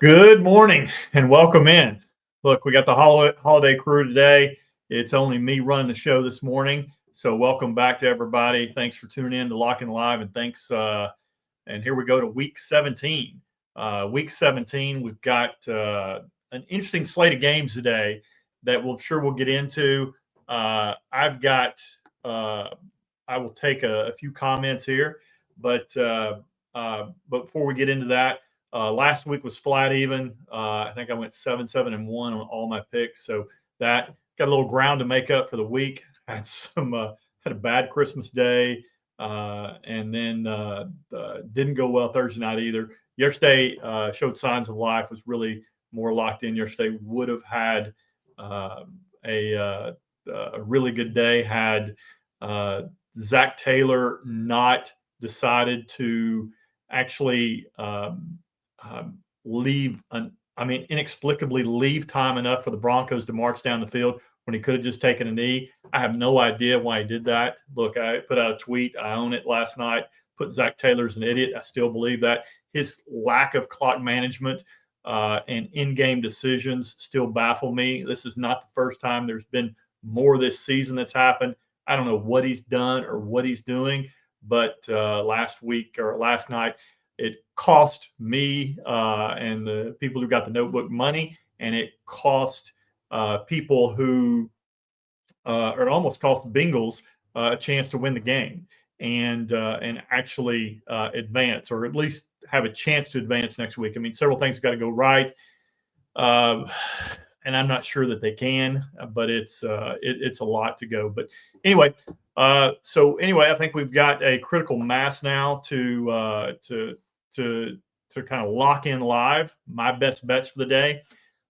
Good morning and welcome in. Look, we got the holiday crew today. It's only me running the show this morning. So welcome back to everybody. Thanks for tuning in to Lock and Live, and thanks. And here we go to week 17. Week 17, we've got an interesting slate of games today that we'll get into. I've got. I will take a few comments here, but before we get into that. Last week was flat even. I think I went 7-7-1 on all my picks, so that got a little ground to make up for the week. Had a bad Christmas day, and then didn't go well Thursday night either. Yesterday showed signs of life. Was really more locked in. Yesterday would have had a really good day had Zach Taylor not decided to actually inexplicably leave time enough for the Broncos to march down the field when he could have just taken a knee. I have no idea why he did that. Look, I put out a tweet. I own it last night. Put Zach Taylor as an idiot. I still believe that. His lack of clock management and in-game decisions still baffle me. This is not the first time. There's been more this season that's happened. I don't know what he's done or what he's doing, but last night, it cost me and the people who got the notebook money, and it cost people who, or it almost cost the Bengals a chance to win the game and actually advance, or at least have a chance to advance next week. I mean, several things got to go right, and I'm not sure that they can, but it's a lot to go. But anyway. I think we've got a critical mass now to kind of lock in live my best bets for the day.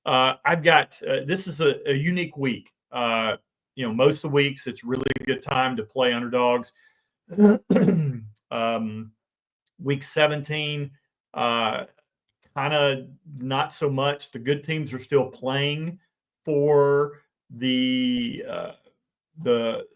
I've got this is a unique week. Most of the weeks it's really a good time to play underdogs. Week 17, kind of not so much. The good teams are still playing for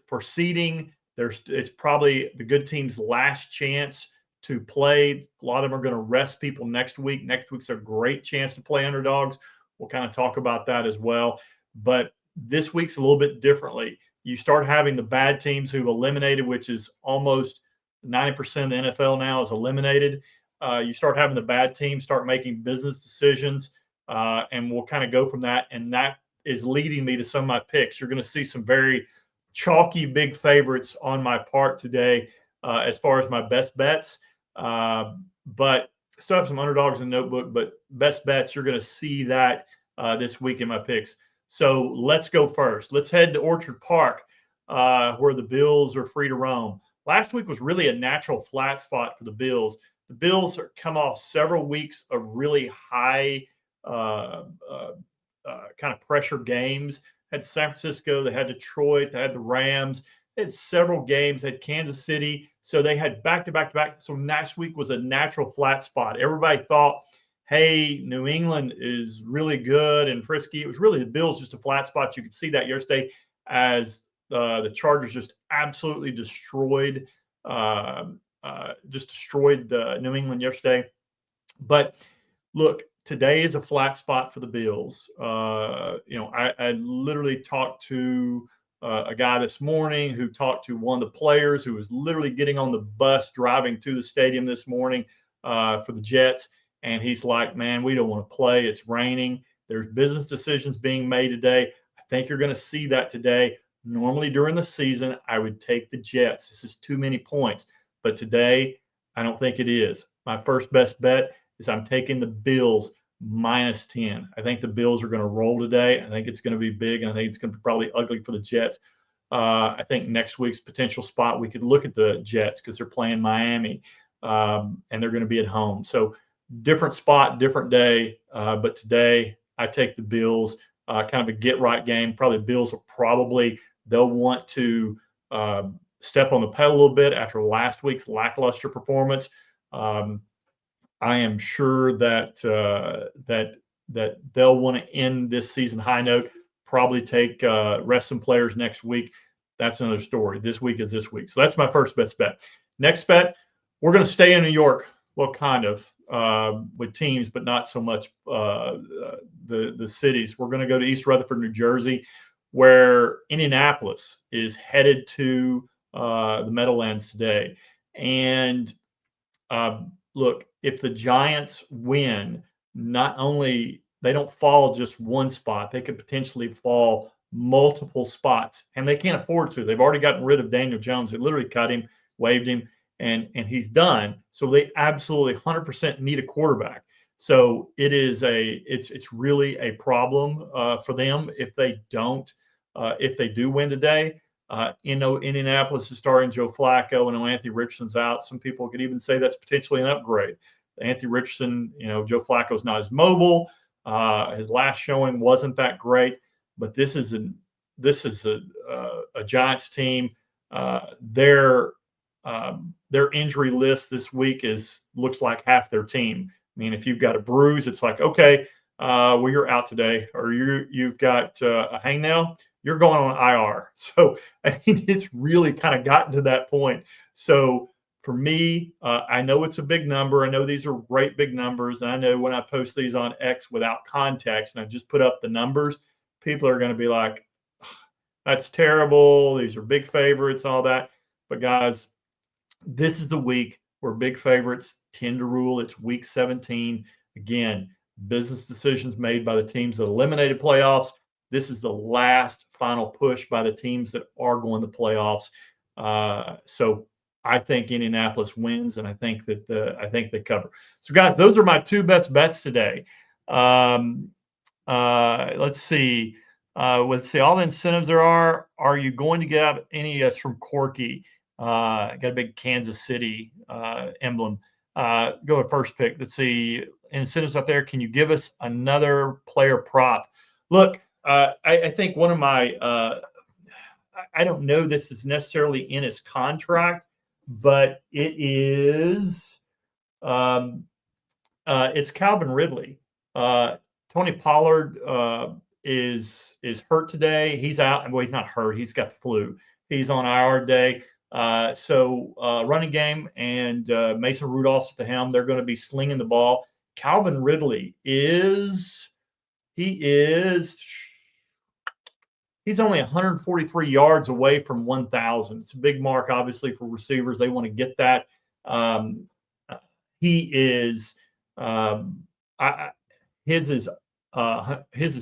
for seeding. It's probably the good team's last chance to play. A lot of them are going to rest people next week. Next week's a great chance to play underdogs. We'll kind of talk about that as well. But this week's a little bit differently. You start having the bad teams who've eliminated, which is almost 90% of the NFL now is eliminated. You start having the bad teams start making business decisions, and we'll kind of go from that. And that is leading me to some of my picks. You're going to see some very chalky big favorites on my part today as far as my best bets. But still have some underdogs in the notebook, but best bets, you're going to see that this week in my picks. So let's go first. Let's head to Orchard Park where the Bills are free to roam. Last week was really a natural flat spot for the Bills. The Bills come off several weeks of really high kind of pressure games. Had San Francisco, they had Detroit, they had the Rams, they had several games, they had Kansas City. So they had back-to-back. So last week was a natural flat spot. Everybody thought, hey, New England is really good and frisky. It was really the Bills, just a flat spot. You could see that yesterday as the Chargers just absolutely destroyed New England yesterday. But look, today is a flat spot for the Bills. I literally talked to a guy this morning who talked to one of the players who was literally getting on the bus driving to the stadium this morning for the Jets. And he's like, man, we don't want to play. It's raining. There's business decisions being made today. I think you're going to see that today. Normally during the season, I would take the Jets. This is too many points. But today, I don't think it is. My first best bet is I'm taking the Bills -10. I think the Bills are going to roll today. I think it's going to be big, and I think it's going to be probably ugly for the Jets. I think next week's potential spot, we could look at the Jets because they're playing Miami, and they're going to be at home. So different spot, different day. But today, I take the Bills, kind of a get-right game. Probably the Bills they'll want to step on the pedal a little bit after last week's lackluster performance. I am sure that they'll want to end this season high note, probably rest some players next week. That's another story. This week is this week. So that's my first best bet. Next bet, we're going to stay in New York. Well, kind of. with teams, but not so much the cities. We're going to go to East Rutherford, New Jersey, where Indianapolis is headed to the Meadowlands today. And look, if the Giants win, not only they don't fall just one spot, they could potentially fall multiple spots, and they can't afford to. They've already gotten rid of Daniel Jones. They literally cut him, waived him, and he's done. So they absolutely 100% need a quarterback. So it's really a problem for them if they don't if they do win today. Indianapolis is starting Joe Flacco, and Anthony Richardson's out. Some people could even say that's potentially an upgrade. Anthony Richardson, Joe Flacco's not as mobile. His last showing wasn't that great, but this is a Giants team. Their injury list this week looks like half their team. I mean, if you've got a bruise, it's like, okay, well, you're out today, or you've got a hangnail, you're going on IR. So I mean, it's really kind of gotten to that point. So for me, I know it's a big number. I know these are great big numbers. And I know when I post these on X without context and I just put up the numbers, people are going to be like, that's terrible. These are big favorites, all that. But guys, this is the week where big favorites tend to rule. It's week 17. Again, business decisions made by the teams that eliminated playoffs. This is the last final push by the teams that are going to playoffs. So I think Indianapolis wins, and I think they cover. So, guys, those are my two best bets today. Let's see. Let's see all the incentives there are. Are you going to get any from Corky? Got a big Kansas City emblem. Go with first pick. Let's see incentives out there. Can you give us another player prop? Look, I think one of my I don't know this is necessarily in his contract, but it is it's Calvin Ridley. Tony Pollard is hurt today. He's out. Well, he's not hurt. He's got the flu. He's on IR day. So running game and Mason Rudolph's at the helm. They're going to be slinging the ball. Calvin Ridley he's only 143 yards away from 1,000. It's a big mark, obviously, for receivers. They want to get that. His is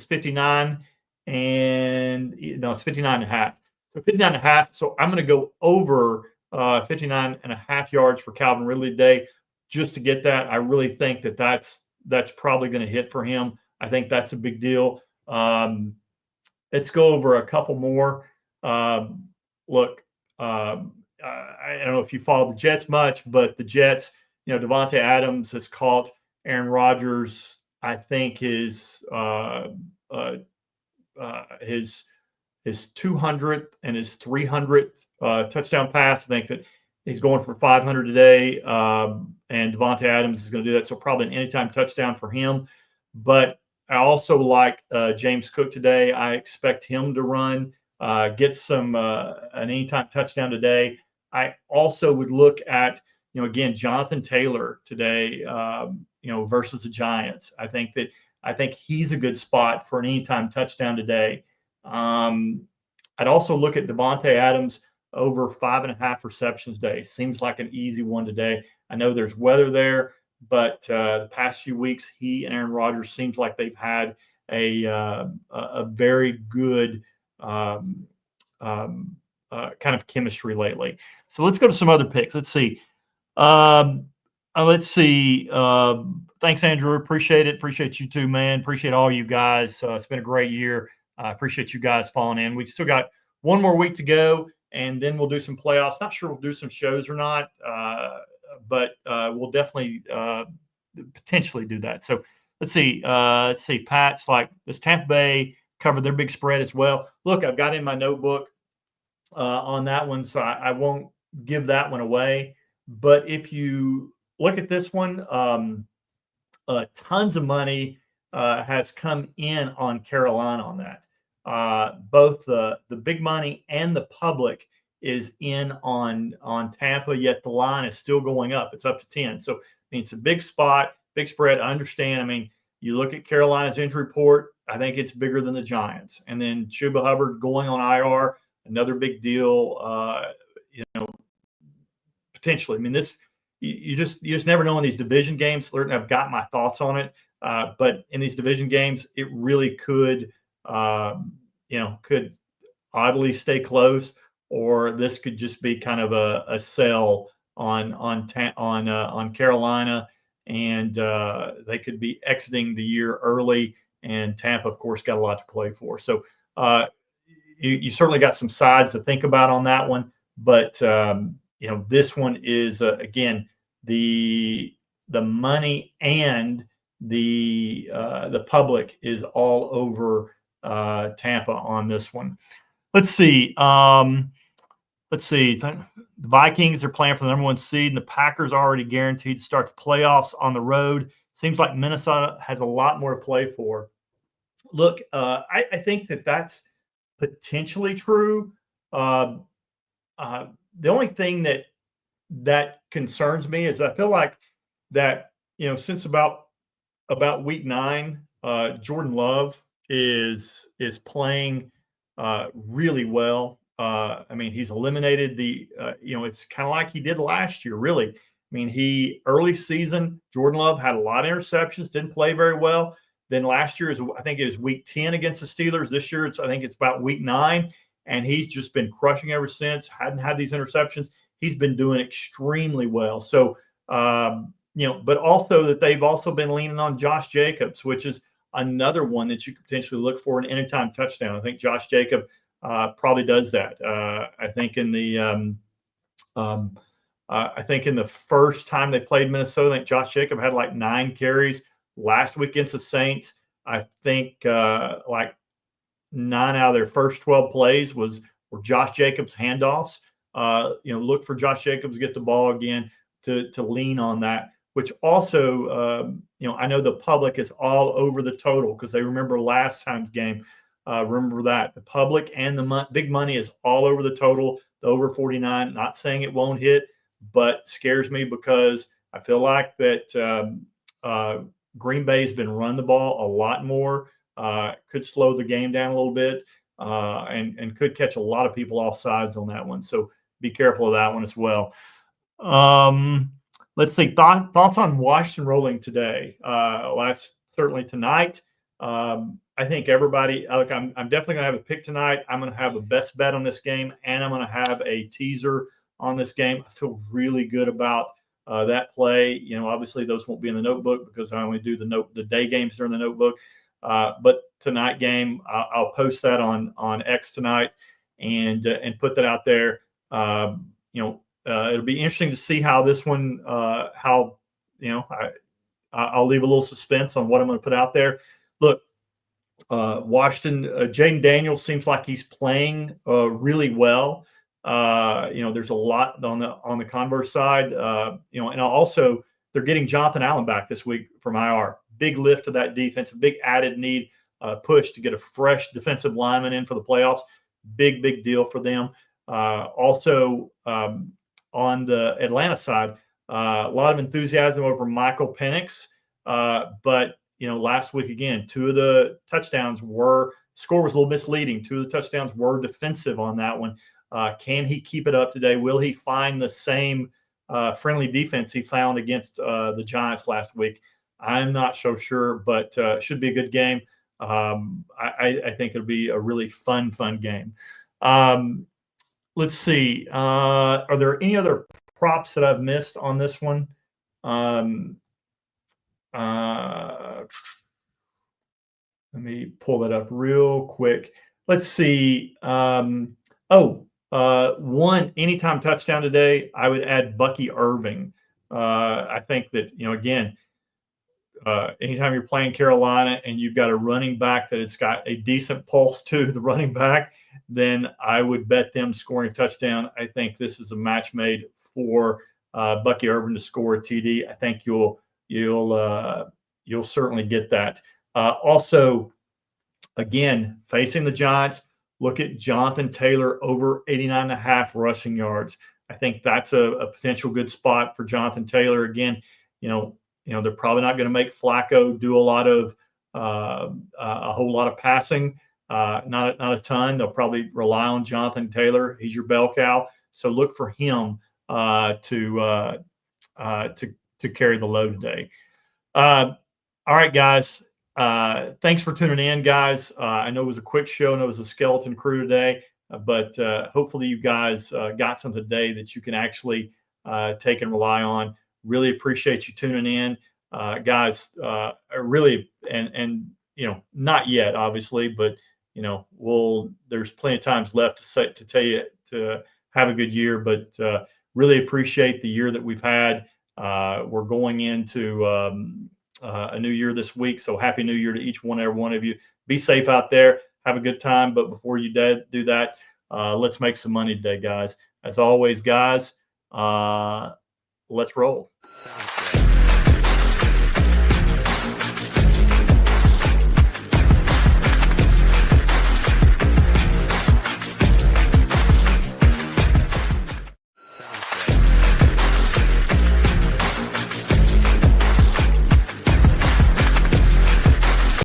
59, and it's 59 and a half. So 59 and a half. So I'm going to go over 59 and a half yards for Calvin Ridley today just to get that. I really think that's probably going to hit for him. I think that's a big deal. Let's go over a couple more. Look, I don't know if you follow the Jets much, but the Jets, Davante Adams has caught Aaron Rodgers. I think his 200th and his 300th touchdown pass. I think that he's going for 500 today, and Davante Adams is going to do that. So probably an anytime touchdown for him. But I also like James Cook today. I expect him to run, get an anytime touchdown today. I also would look at, again, Jonathan Taylor today, versus the Giants. I think he's a good spot for an anytime touchdown today. I'd also look at Davante Adams over 5.5 receptions today. Seems like an easy one today. I know there's weather there, but the past few weeks, he and Aaron Rodgers seems like they've had a very good kind of chemistry lately. So let's go to some other picks. Let's see. Thanks, Andrew. Appreciate it. Appreciate you too, man. Appreciate all you guys. It's been a great year. I appreciate you guys falling in. We still got one more week to go, and then we'll do some playoffs. Not sure we'll do some shows or not, but we'll definitely potentially do that. So let's see. Pat's like, does Tampa Bay cover their big spread as well? Look, I've got in my notebook on that one, so I won't give that one away. But if you look at this one, tons of money has come in on Carolina on that. Both the big money and the public is in on Tampa, yet the line is still going up. It's up to 10. So, I mean, it's a big spot, big spread. I understand. I mean, you look at Carolina's injury report, I think it's bigger than the Giants. And then Chuba Hubbard going on IR, another big deal, potentially. I mean, you just never know in these division games. I've got my thoughts on it. But in these division games, it really could oddly stay close, or this could just be kind of a sell on Carolina, and they could be exiting the year early. And Tampa, of course, got a lot to play for. So you certainly got some sides to think about on that one. But this one is again the money and the public is all over Tampa on this one. Let's see. The Vikings are playing for the number 1 seed, and the Packers are already guaranteed to start the playoffs on the road. Seems like Minnesota has a lot more to play for. Look, I think that's potentially true. The only thing that concerns me is I feel like that, since about week 9, Jordan Love is playing really well. I mean, he's eliminated it's kind of like he did last year, really. I mean, early season, Jordan Love had a lot of interceptions, didn't play very well. Then last year, I think it was week 10 against the Steelers. This year, I think it's about week 9, and he's just been crushing ever since. Hadn't had these interceptions. He's been doing extremely well. So, but also that they've also been leaning on Josh Jacobs, which is another one that you could potentially look for an anytime touchdown. I think Josh Jacobs probably does that. I think in the first time they played Minnesota, I think Josh Jacobs had like 9 carries. Last week against the Saints, I think like 9 out of their first 12 plays were Josh Jacobs handoffs. Look for Josh Jacobs to get the ball again to lean on that, which also, I know the public is all over the total because they remember last time's game. Remember that. The public and the big money is all over the total, the over 49. Not saying it won't hit, but scares me because I feel like that Green Bay's been running the ball a lot more, could slow the game down a little bit, and could catch a lot of people off sides on that one. So be careful of that one as well. Let's see. Thoughts on Washington rolling today? That's certainly tonight. I think everybody, look, I'm definitely going to have a pick tonight. I'm going to have a best bet on this game, and I'm going to have a teaser on this game. I feel really good about that play. Obviously those won't be in the notebook because I only do the day games during the notebook. But tonight game, I'll post that on X tonight and put that out there. It'll be interesting to see how this one, I'll leave a little suspense on what I'm going to put out there. Look, Washington, Jaden Daniels seems like he's playing really well. There's a lot on the converse side, and also they're getting Jonathan Allen back this week from IR. Big lift to that defense, a big added need push to get a fresh defensive lineman in for the playoffs. Big deal for them. Also, on the Atlanta side, a lot of enthusiasm over Michael Penix, but last week again, 2 of the touchdowns score was a little misleading. 2 of the touchdowns were defensive on that one. Can he keep it up today? Will he find the same friendly defense he found against the Giants last week? I'm not so sure, but should be a good game. I think it'll be a really fun game. Let's see. Are there any other props that I've missed on this one? Let me pull that up real quick. Let's see. One anytime touchdown today, I would add Bucky Irving. I think that, again, anytime you're playing Carolina and you've got a running back that it's got a decent pulse to the running back, then I would bet them scoring a touchdown. I think this is a match made for Bucky Irving to score a TD. I think you'll certainly get that. Also, again, facing the Giants, look at Jonathan Taylor over 89.5 rushing yards. I think that's a potential good spot for Jonathan Taylor. Again, they're probably not going to make Flacco do a whole lot of passing, not a ton. They'll probably rely on Jonathan Taylor. He's your bell cow, so look for him to carry the load today. All right, guys. Thanks for tuning in, guys. I know it was a quick show, and it was a skeleton crew today, but hopefully you guys got something today that you can actually take and rely on. Really appreciate you tuning in, guys. I really and not yet, obviously, but there's plenty of times left to tell you to have a good year, but really appreciate the year that we've had. We're going into a new year this week, so happy new year to each and every one of you. Be safe out there, have a good time, but before you do that, let's make some money today, guys. As always, guys, let's roll.